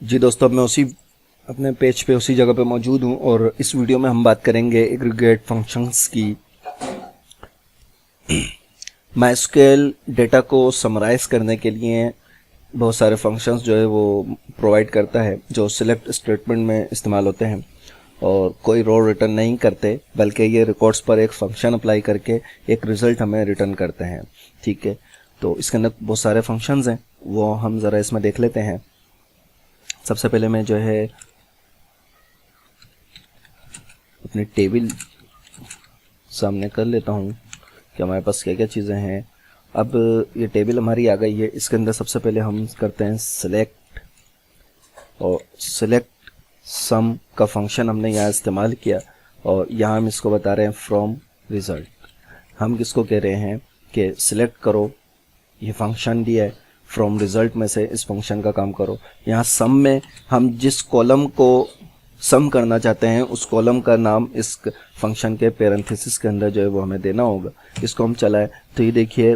जी दोस्तों, अब मैं उसी अपने पेज पे उसी जगह पे मौजूद हूँ और इस वीडियो में हम बात करेंगे एग्रीगेट फंक्शंस की। माइस्क्यूएल डेटा को समराइज करने के लिए बहुत सारे फंक्शंस जो है वो प्रोवाइड करता है, जो सिलेक्ट स्टेटमेंट में इस्तेमाल होते हैं और कोई रो रिटर्न नहीं करते, बल्कि ये रिकॉर्ड्स पर एक फंक्शन अप्लाई करके एक रिज़ल्ट हमें रिटर्न करते हैं। ठीक है, तो इसके अंदर बहुत सारे फंक्शंस हैं, वो हम ज़रा इसमें देख लेते हैं। सबसे पहले मैं जो है अपनी टेबल सामने कर लेता हूँ कि हमारे पास क्या क्या चीज़ें हैं। अब ये टेबल हमारी आ गई है। इसके अंदर सबसे पहले हम करते हैं सिलेक्ट, और सिलेक्ट सम का फंक्शन हमने यहाँ इस्तेमाल किया और यहाँ हम इसको बता रहे हैं फ्रॉम रिज़ल्ट। हम किसको कह रहे हैं कि सिलेक्ट करो, ये फंक्शन दिया है, फ्रॉम रिज़ल्ट में से इस फंक्शन का काम करो। यहाँ सम में हम जिस कॉलम को सम करना चाहते हैं उस कॉलम का नाम इस फंक्शन के पैरेंथेसिस के अंदर जो है वो हमें देना होगा। इसको हम चलाएं तो ये देखिए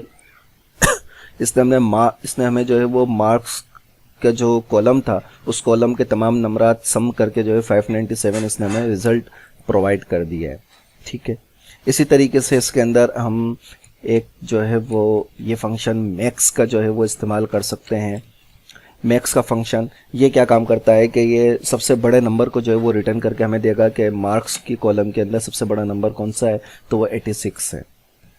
इसने हमें जो है वो मार्क्स का जो कॉलम था उस कॉलम के तमाम नंबरात सम करके जो है 597 इसने हमें रिज़ल्ट प्रोवाइड कर दिया है। ठीक है, इसी तरीके से इसके अंदर हम एक जो है वो ये फंक्शन मैक्स का जो है वो इस्तेमाल कर सकते हैं। मैक्स का फंक्शन ये क्या काम करता है कि ये सबसे बड़े नंबर को जो है वो रिटर्न करके हमें देगा कि मार्क्स की कॉलम के अंदर सबसे बड़ा नंबर कौन सा है, तो वो 86 है।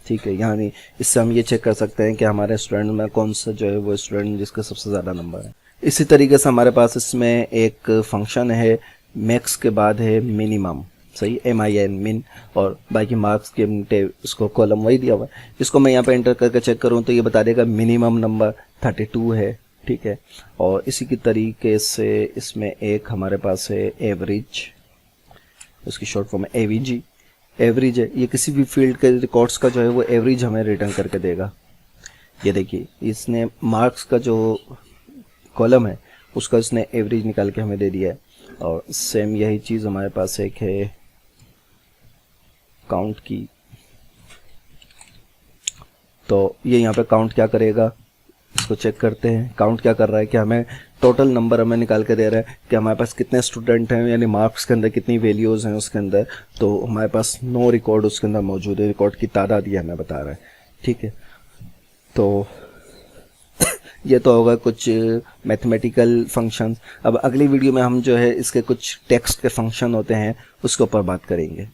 ठीक है, यानी इससे हम ये चेक कर सकते हैं कि हमारे स्टूडेंट में कौन सा जो है वो स्टूडेंट जिसका सबसे ज़्यादा नंबर है। इसी तरीके से हमारे पास इसमें एक फंक्शन है, मैक्स के बाद है मिनिमम, सही, MIN मिन, और बाकी मार्क्स के उसको कॉलम वही दिया हुआ है। इसको मैं यहाँ पे एंटर करके चेक करूँ तो ये बता देगा मिनिमम नंबर 32 है। ठीक है, और इसी की तरीके से इसमें एक हमारे पास है एवरेज, उसकी शॉर्ट फॉर्म है AVG। एवरेज है, ये किसी भी फील्ड के रिकॉर्ड्स का जो है वो एवरेज हमें रिटर्न करके देगा। ये देखिए इसने मार्क्स का जो कॉलम है उसका इसने एवरेज निकाल के हमें दे दिया है। और सेम यही चीज़ हमारे पास एक है काउंट की, तो ये यहाँ पे काउंट क्या करेगा इसको चेक करते हैं। काउंट क्या कर रहा है कि हमें टोटल नंबर हमें निकाल के दे रहा है कि हमारे पास कितने स्टूडेंट हैं, यानी मार्क्स के अंदर कितनी वैल्यूज़ हैं उसके अंदर। तो हमारे पास 9 रिकॉर्ड उसके अंदर मौजूद है, रिकॉर्ड की तादाद ये हमें बता रहा है। ठीक है, तो ये तो होगा कुछ मैथमेटिकल फंक्शंस। अब अगली वीडियो में हम जो है इसके कुछ टेक्स्ट के फंक्शन होते हैं उसके ऊपर बात करेंगे।